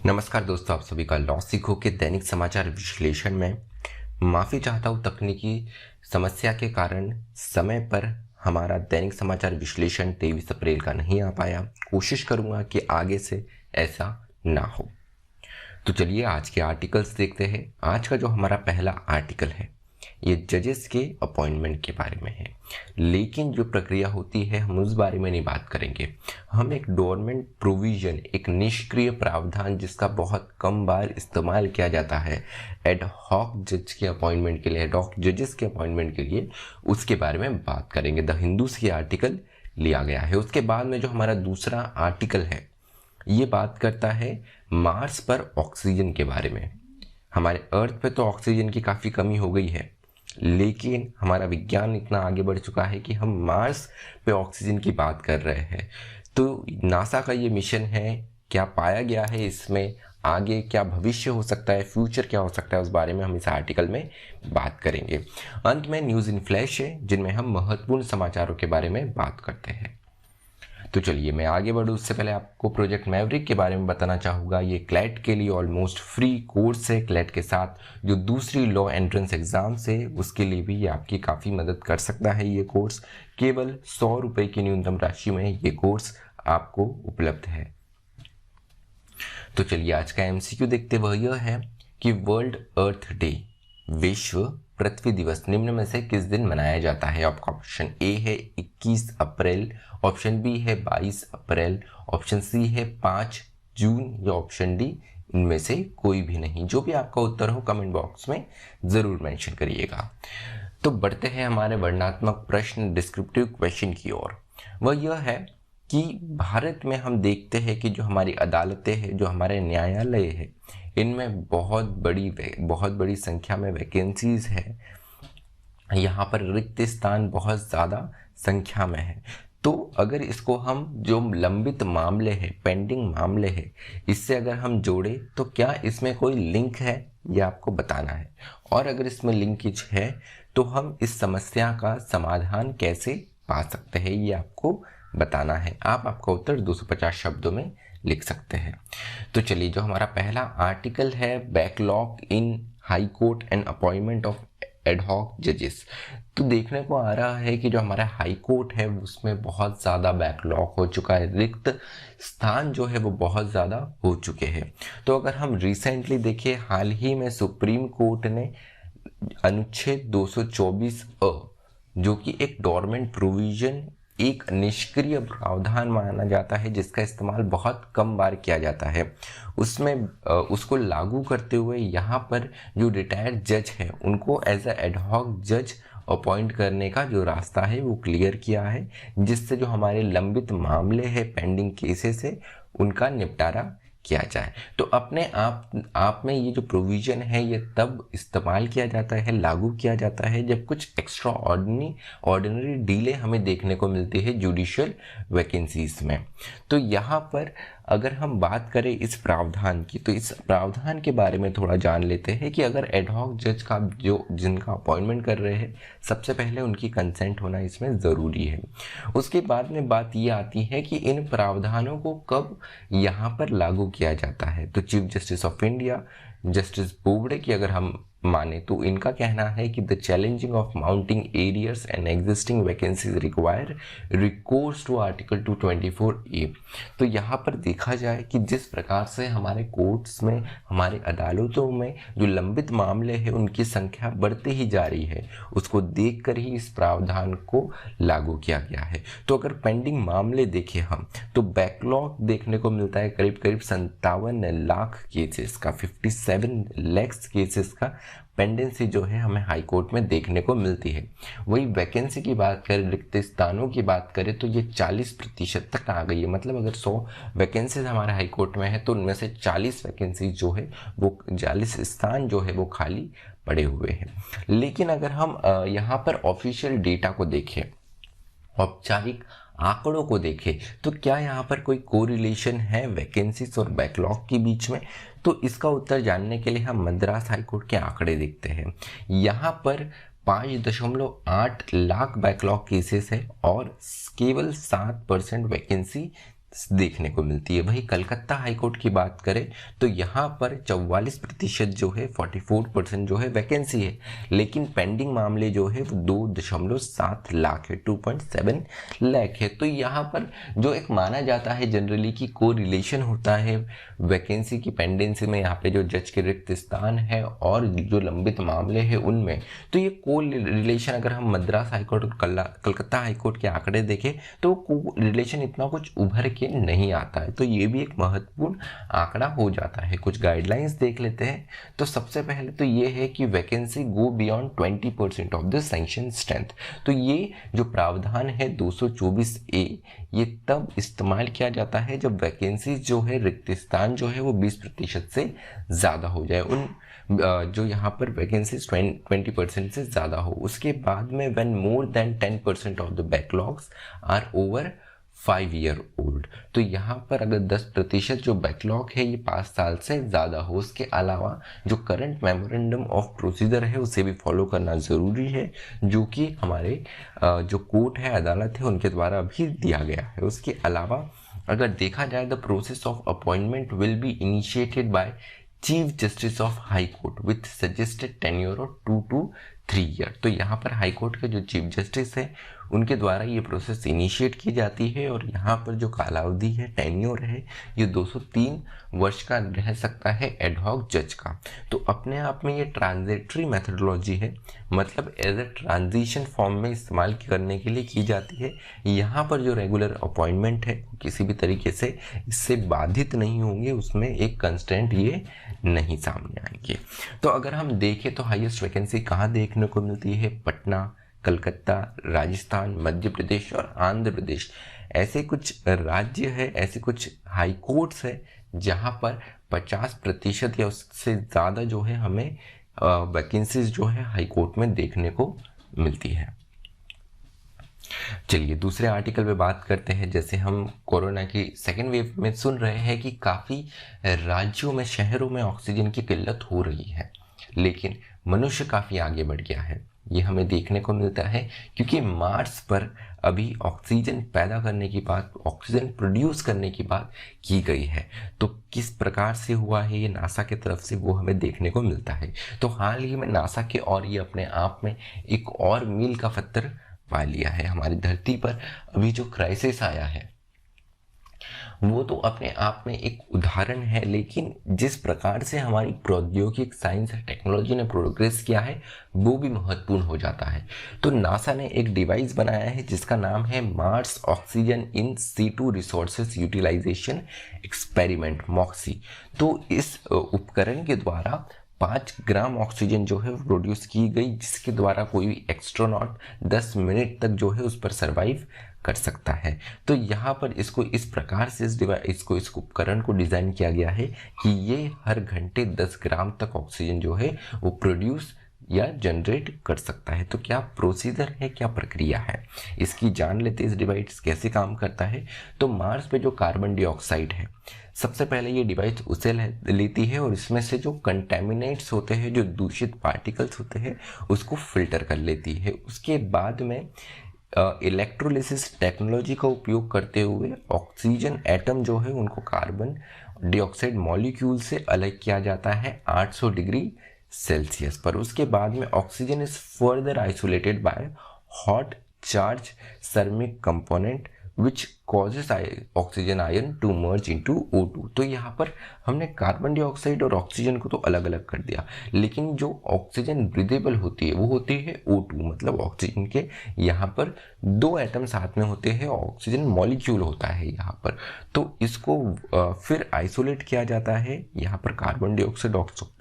नमस्कार दोस्तों, आप सभी का लॉ सीखो के दैनिक समाचार विश्लेषण में माफ़ी चाहता हूँ। तकनीकी समस्या के कारण समय पर हमारा दैनिक समाचार विश्लेषण 23 अप्रैल का नहीं आ पाया। कोशिश करूँगा कि आगे से ऐसा ना हो। तो चलिए आज के आर्टिकल्स देखते हैं। आज का जो हमारा पहला आर्टिकल है ये जजेस के अपॉइंटमेंट के बारे में है, लेकिन जो प्रक्रिया होती है हम उस बारे में नहीं बात करेंगे। हम एक डोरमेंट प्रोविजन, एक निष्क्रिय प्रावधान जिसका बहुत कम बार इस्तेमाल किया जाता है एड हॉक जज के अपॉइंटमेंट के लिए, एड हॉक जजेस के अपॉइंटमेंट के लिए, उसके बारे में बात करेंगे। द हिंदू से ये आर्टिकल लिया गया है। उसके बाद में जो हमारा दूसरा आर्टिकल है ये बात करता है मार्स पर ऑक्सीजन के बारे में। हमारे अर्थ पे तो ऑक्सीजन की काफ़ी कमी हो गई है, लेकिन हमारा विज्ञान इतना आगे बढ़ चुका है कि हम मार्स पे ऑक्सीजन की बात कर रहे हैं। तो नासा का ये मिशन है, क्या पाया गया है इसमें, आगे क्या भविष्य हो सकता है, फ्यूचर क्या हो सकता है, उस बारे में हम इस आर्टिकल में बात करेंगे। अंत में न्यूज़ इन फ्लैश है जिनमें हम महत्वपूर्ण समाचारों के बारे में बात करते हैं। तो चलिए मैं आगे बढ़ूँ उससे पहले आपको प्रोजेक्ट मैवरिक के बारे में बताना चाहूँगा। ये क्लैट के लिए ऑलमोस्ट फ्री कोर्स है। क्लैट के साथ जो दूसरी लॉ एंट्रेंस एग्जाम्स है उसके लिए भी ये आपकी काफ़ी मदद कर सकता है। ये कोर्स केवल 100 रुपये की न्यूनतम राशि में ये कोर्स आपको उपलब्ध है। तो चलिए आज का एमसीक्यू देखते। वह यह है कि वर्ल्ड अर्थ डे, विश्व पृथ्वी दिवस, निम्न में से किस दिन मनाया जाता है। आपका ऑप्शन ए है 21 अप्रैल, ऑप्शन बी है 22 अप्रैल, ऑप्शन सी है 5 जून या ऑप्शन डी इनमें से कोई भी नहीं। जो भी आपका उत्तर हो कमेंट बॉक्स में ज़रूर मेंशन करिएगा। तो बढ़ते हैं हमारे वर्णनात्मक प्रश्न, डिस्क्रिप्टिव क्वेश्चन की ओर। वह यह है कि भारत में हम देखते हैं कि जो हमारी अदालतें हैं, जो हमारे न्यायालय है, इनमें बहुत बड़ी संख्या में वैकेंसीज है। यहाँ पर रिक्त स्थान बहुत ज़्यादा संख्या में है। तो अगर इसको हम जो लंबित मामले हैं, पेंडिंग मामले हैं, इससे अगर हम जोड़े तो क्या इसमें कोई लिंक है, ये आपको बताना है। और अगर इसमें लिंकेज है तो हम इस समस्या का समाधान कैसे पा सकते हैं, ये आपको बताना है। आपका उत्तर 250 शब्दों में लिख सकते हैं। तो चलिए जो हमारा पहला आर्टिकल है, backlog in high court and appointment of ad hoc जजेस। तो देखने को आ रहा है कि जो हमारा हाई कोर्ट है उसमें बहुत ज़्यादा बैकलॉग हो चुका है, रिक्त स्थान जो है वो बहुत ज़्यादा हो चुके हैं। तो अगर हम रिसेंटली देखिए, हाल ही में सुप्रीम कोर्ट ने अनुच्छेद 224 जो कि एक डोरमेंट प्रोविजन, एक निष्क्रिय प्रावधान माना जाता है जिसका इस्तेमाल बहुत कम बार किया जाता है, उसमें उसको लागू करते हुए यहाँ पर जो रिटायर्ड जज है उनको एज अ एड हॉक जज अपॉइंट करने का जो रास्ता है वो क्लियर किया है, जिससे जो हमारे लंबित मामले हैं, पेंडिंग केसेस है, उनका निपटारा किया जाए। तो अपने आप में ये जो प्रोविजन है ये तब इस्तेमाल किया जाता है, लागू किया जाता है, जब कुछ एक्स्ट्रा ऑर्डिनरी डीले हमें देखने को मिलती है जुडिशियल वैकेंसीज में। तो यहाँ पर अगर हम बात करें इस प्रावधान की, तो इस प्रावधान के बारे में थोड़ा जान लेते हैं कि अगर एड हॉक जज का जो जिनका अपॉइंटमेंट कर रहे हैं, सबसे पहले उनकी कंसेंट होना इसमें ज़रूरी है। उसके बाद में बात ये आती है कि इन प्रावधानों को कब यहाँ पर लागू किया जाता है। तो chief justice of India justice Bobde की अगर हम माने तो इनका कहना है कि the challenging of mounting arrears and existing vacancies require recourse to article 224A। तो यहाँ पर देखा जाए कि जिस प्रकार से हमारे कोर्ट्स में, हमारे अदालतों में जो लंबित मामले हैं उनकी संख्या बढ़ती ही जा रही है, उसको देखकर ही इस प्रावधान को लागू किया गया है। तो अगर पेंडिंग मामले देखें हम, तो बैकलॉग देखने को मिलता है करीब 57 लाख केसेस का, 57 लैक्स केसेस का पेंडेंसी जो है हमें हाई कोर्ट में देखने को मिलती है। वही वैकेंसी की बात करें, रिक्त स्थानों की बात करें, तो ये 40% तक आ गई है। मतलब अगर 100 वैकेंसीज हमारे हाई कोर्ट में है तो उनमें से 40 वैकेंसी जो है वो 40 स्थान जो है वो खाली पड़े हुए हैं। लेकिन अगर हम यहाँ पर ऑफिशियल डेटा को देखें, औपचारिक आंकड़ों को देखें, तो क्या यहाँ पर कोई कोरिलेशन है वैकेंसीज और बैकलॉग के बीच में? तो इसका उत्तर जानने के लिए हम मद्रास हाईकोर्ट के आंकड़े देखते हैं। यहाँ पर 5.8 लाख बैकलॉग केसेस है और केवल 7% वैकेंसी देखने को मिलती है। वही कलकत्ता हाईकोर्ट की बात करें तो यहाँ पर 44% जो है 44% जो है वैकेंसी है, लेकिन पेंडिंग मामले जो है वो 2.7 लाख है, 2.7 लाख है। तो यहाँ पर जो एक माना जाता है जनरली कि को रिलेशन होता है वैकेंसी की पेंडेंसी में, यहाँ पे जो जज के रिक्त स्थान है और जो लंबित मामले हैं उनमें, तो ये को रिलेशन अगर हम मद्रास हाईकोर्ट और कलकत्ता हाईकोर्ट के आंकड़े देखें तो को रिलेशन इतना कुछ उभर के नहीं आता है। तो ये भी एक महत्वपूर्ण आंकड़ा हो जाता है। कुछ गाइडलाइंस देख लेते हैं। तो सबसे पहले तो ये है कि vacancy go beyond 20% of the sanction strength. तो ये जो प्रावधान है 224A, ये तब इस्तेमाल किया जाता है जब वैकेंसी जो है, रिक्त स्थान जो है वो 20% से ज़्यादा हो जाए, उन जो यहाँ पर वैकेंसी 20% से ज़्यादा हो। उसके बाद में when more than 10% of the backlogs are over 5 year old. तो यहाँ पर अगर 10% जो बैकलॉग है ये 5 साल से ज़्यादा हो। उसके अलावा जो करंट मेमोरेंडम ऑफ प्रोसीजर है उसे भी फॉलो करना ज़रूरी है, जो कि हमारे जो कोर्ट है, अदालत है, उनके द्वारा भी दिया गया है। उसके अलावा अगर देखा जाए the process of appointment will be initiated by chief justice of high court with suggested tenure of 2 to 3 year. तो यहाँ पर हाई कोर्ट के जो चीफ जस्टिस है उनके द्वारा ये प्रोसेस इनिशिएट की जाती है, और यहाँ पर जो कालावधि है, टेन्योर है, ये 203 वर्ष का रह सकता है एडहॉक जज का। तो अपने आप में ये ट्रांजिटरी मेथडोलॉजी है, मतलब एज ए ट्रांजिशन फॉर्म में इस्तेमाल करने के लिए की जाती है। यहाँ पर जो रेगुलर अपॉइंटमेंट है किसी भी तरीके से इससे बाधित नहीं होंगे, उसमें एक कंस्टेंट ये नहीं सामने आएंगे। तो अगर हम देखें तो हाईएस्ट वैकेंसी कहाँ देखने को मिलती है? पटना, कलकत्ता, राजस्थान, मध्य प्रदेश और आंध्र प्रदेश, ऐसे कुछ राज्य है, ऐसे कुछ हाई कोर्ट्स है जहाँ पर 50% या उससे ज़्यादा जो है हमें वैकेंसीज जो है हाई कोर्ट में देखने को मिलती है। चलिए दूसरे आर्टिकल पे बात करते हैं। जैसे हम कोरोना की सेकेंड वेव में सुन रहे हैं कि काफ़ी राज्यों में, शहरों में ऑक्सीजन की किल्लत हो रही है, लेकिन मनुष्य काफ़ी आगे बढ़ गया है। ये हमें देखने को मिलता है क्योंकि मार्स पर अभी ऑक्सीजन पैदा करने की बात, ऑक्सीजन प्रोड्यूस करने की बात की गई है। तो किस प्रकार से हुआ है ये नासा की तरफ से, वो हमें देखने को मिलता है। तो हाल ही में नासा के और ये अपने आप में एक और मील का पत्थर पा लिया है। हमारी धरती पर अभी जो क्राइसिस आया है वो तो अपने आप में एक उदाहरण है, लेकिन जिस प्रकार से हमारी प्रौद्योगिक, साइंस और टेक्नोलॉजी ने प्रोग्रेस किया है वो भी महत्वपूर्ण हो जाता है। तो नासा ने एक डिवाइस बनाया है जिसका नाम है Mars oxygen in situ resources utilisation experiment, MOXIE. तो इस उपकरण के द्वारा 5 ग्राम ऑक्सीजन जो है प्रोड्यूस की गई, जिसके द्वारा कोई भी एक्स्ट्रोनॉट 10 मिनट तक जो है उस पर सर्वाइव कर सकता है। तो यहाँ पर इसको इस प्रकार से इस उपकरण को डिज़ाइन किया गया है कि ये हर घंटे 10 ग्राम तक ऑक्सीजन जो है वो प्रोड्यूस या जनरेट कर सकता है। तो क्या प्रोसीजर है, क्या प्रक्रिया है, इसकी जान लेते इस डिवाइस कैसे काम करता है। तो मार्स पे जो कार्बन डाइऑक्साइड है, सबसे पहले ये डिवाइस उसे लेती है और इसमें से जो कंटेमिनेट्स होते हैं, जो दूषित पार्टिकल्स होते हैं, उसको फिल्टर कर लेती है। उसके बाद में इलेक्ट्रोलिसिस टेक्नोलॉजी का उपयोग करते हुए ऑक्सीजन एटम जो है उनको कार्बन डाइऑक्साइड मॉलिक्यूल से अलग किया जाता है 800 डिग्री सेल्सियस पर। उसके बाद में oxygen is further isolated by hot charge ceramic component which causes oxygen ion to merge into O2। तो यहाँ पर हमने कार्बन डाइऑक्साइड और ऑक्सीजन को तो अलग अलग कर दिया, लेकिन जो ऑक्सीजन ब्रीदेबल होती है वो होती है O2, मतलब ऑक्सीजन के यहाँ पर 2 एटम साथ में होते हैं, ऑक्सीजन मॉलिक्यूल होता है यहाँ पर। तो इसको फिर आइसोलेट किया जाता है। यहाँ पर कार्बन डाइऑक्साइड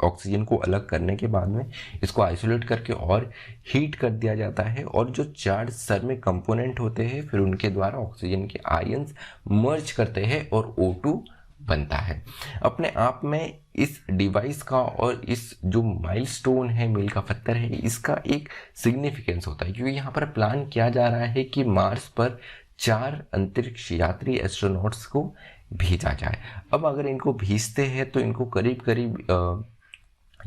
ऑक्सीजन को अलग करने के बाद में इसको आइसोलेट करके और हीट कर दिया जाता है, और जो चार्ज सर में कंपोनेंट होते हैं फिर उनके द्वारा ऑक्सीजन के आयंस मर्ज करते हैं और O2 बनता है। अपने आप में इस डिवाइस का और इस जो माइलस्टोन है, मील का पत्थर है, इसका एक सिग्निफिकेंस होता है, क्योंकि यहाँ पर प्लान किया जा रहा है कि मार्स पर 4 अंतरिक्ष यात्री एस्ट्रोनॉट्स को भेजा जाए। अब अगर इनको भेजते हैं तो इनको करीब करीब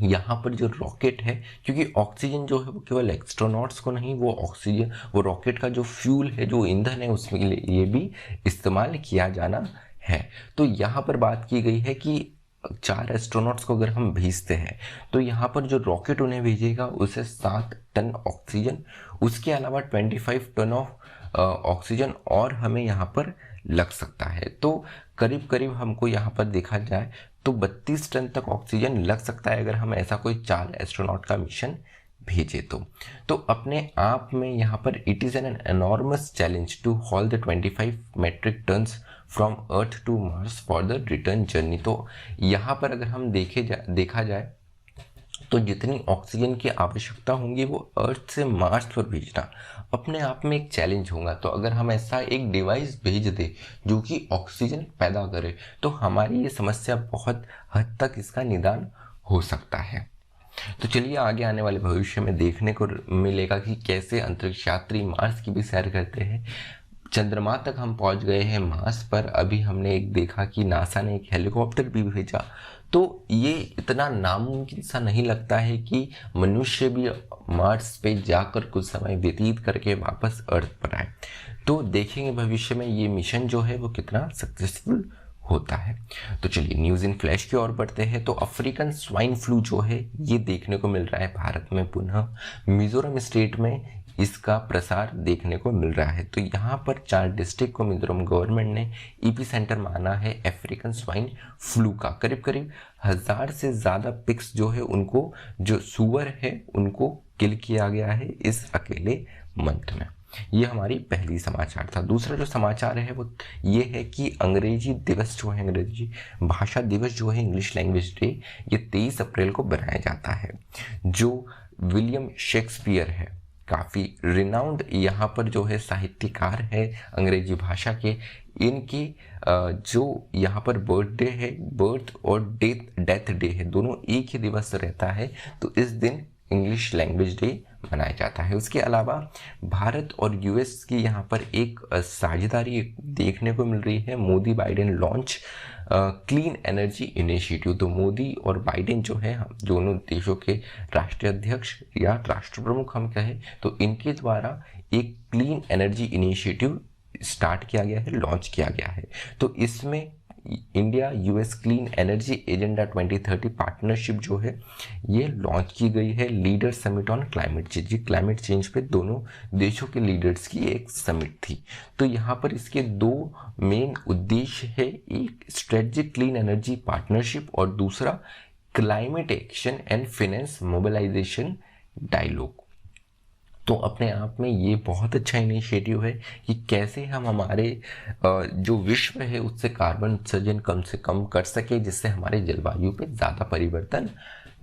यहाँ पर जो रॉकेट है, क्योंकि ऑक्सीजन जो है वो केवल एस्ट्रोनॉट्स को नहीं, वो ऑक्सीजन, वो रॉकेट का जो फ्यूल है, जो ईंधन है, उसमें लिए भी इस्तेमाल किया जाना है। तो यहाँ पर बात की गई है कि 4 एस्ट्रोनॉट्स को अगर हम भेजते हैं तो यहाँ पर जो रॉकेट उन्हें भेजेगा उसे 7 टन ऑक्सीजन, उसके अलावा 25 टन ऑफ ऑक्सीजन और हमें यहाँ पर लग सकता है। तो करीब करीब हमको यहाँ पर देखा जाए तो 32 टन तक ऑक्सीजन लग सकता है अगर हम ऐसा कोई 4 एस्ट्रोनॉट का मिशन भेजे तो अपने आप में यहाँ पर it is an enormous challenge to haul the 25 metric tons from Earth to Mars for the return journey. तो यहाँ पर अगर हम देखा जाए तो जितनी ऑक्सीजन की आवश्यकता होंगी वो अर्थ से मार्स पर भेजना अपने आप में एक चैलेंज होगा। तो अगर हम ऐसा एक डिवाइस भेज दें जो कि ऑक्सीजन पैदा करे तो हमारी ये समस्या बहुत हद तक इसका निदान हो सकता है। तो चलिए आगे आने वाले भविष्य में देखने को मिलेगा कि कैसे अंतरिक्ष यात्री मार्स की भी सैर करते हैं। चंद्रमा तक हम पहुंच गए हैं, मार्स पर अभी हमने एक देखा कि नासा ने एक हेलीकॉप्टर भी भेजा। तो ये इतना नामुमकिन सा नहीं लगता है कि मनुष्य भी मार्स पे जाकर कुछ समय व्यतीत करके वापस अर्थ पर आए। तो देखेंगे भविष्य में ये मिशन जो है वो कितना सक्सेसफुल होता है। तो चलिए न्यूज़ इन फ्लैश की ओर बढ़ते हैं। तो अफ्रीकन स्वाइन फ्लू जो है ये देखने को मिल रहा है भारत में, पुनः मिजोरम स्टेट में इसका प्रसार देखने को मिल रहा है। तो यहाँ पर 4 डिस्ट्रिक्ट को मिजोरम गवर्नमेंट ने ईपी सेंटर माना है अफ्रीकन स्वाइन फ्लू का। करीब करीब 1000 से ज़्यादा पिग्स जो है उनको, जो सुअर है उनको किल किया गया है इस अकेले मंथ में। ये हमारी पहली समाचार था। दूसरा जो समाचार है वो ये है कि अंग्रेजी दिवस जो है, अंग्रेजी भाषा दिवस जो है, इंग्लिश लैंग्वेज डे, ये 23 अप्रैल को बनाया जाता है। जो विलियम शेक्सपियर है, काफ़ी रिनाउंड यहाँ पर जो है साहित्यकार है अंग्रेजी भाषा के, इनकी जो यहाँ पर बर्थडे है, बर्थ और डेथ डे है, दोनों एक ही दिवस रहता है। तो इस दिन इंग्लिश लैंग्वेज डे मनाया जाता है। उसके अलावा भारत और यूएस की यहाँ पर एक साझेदारी देखने को मिल रही है। Modi Biden launch clean energy initiative. तो मोदी और बाइडेन जो है, हम दोनों देशों के राष्ट्रीय अध्यक्ष या राष्ट्र प्रमुख हम कहें, तो इनके द्वारा एक क्लीन एनर्जी इनिशिएटिव स्टार्ट किया गया है, लॉन्च किया गया है। तो इसमें India US clean energy agenda 2030 partnership जो है ये लॉन्च की गई है। Leader summit on climate change, climate change पे दोनों देशों के लीडर्स की एक समिट थी। तो यहाँ पर इसके 2 मेन उद्देश्य है, एक स्ट्रेटेजिक क्लीन एनर्जी पार्टनरशिप और दूसरा climate action and finance mobilisation dialogue. तो अपने आप में ये बहुत अच्छा इनिशिएटिव है कि कैसे हम हमारे जो विश्व है उससे कार्बन उत्सर्जन कम से कम कर सके, जिससे हमारे जलवायु पे ज़्यादा परिवर्तन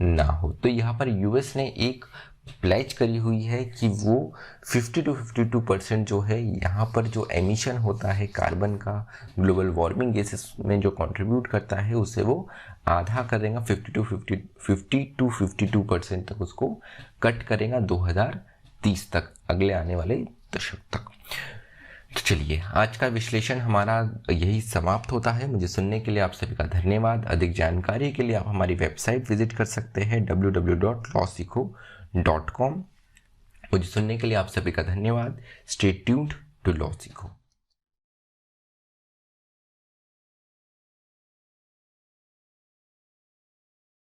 ना हो। तो यहाँ पर यूएस ने एक प्लेज करी हुई है कि वो 50 to 52% जो है यहाँ पर जो एमिशन होता है कार्बन का, ग्लोबल वार्मिंग गैसेस में जो कंट्रीब्यूट करता है, उसे वो आधा करेगा, 50 to 52% तक उसको कट करेगा 2030 तक, अगले आने वाले दशक तक। तो चलिए आज का विश्लेषण हमारा यही समाप्त होता है। मुझे सुनने के लिए आप सभी का धन्यवाद। अधिक जानकारी के लिए आप हमारी वेबसाइट विजिट कर सकते हैं www.lawsikho.com। मुझे सुनने के लिए आप सभी का धन्यवाद। स्टे ट्यून्ड टू लॉ सीखो।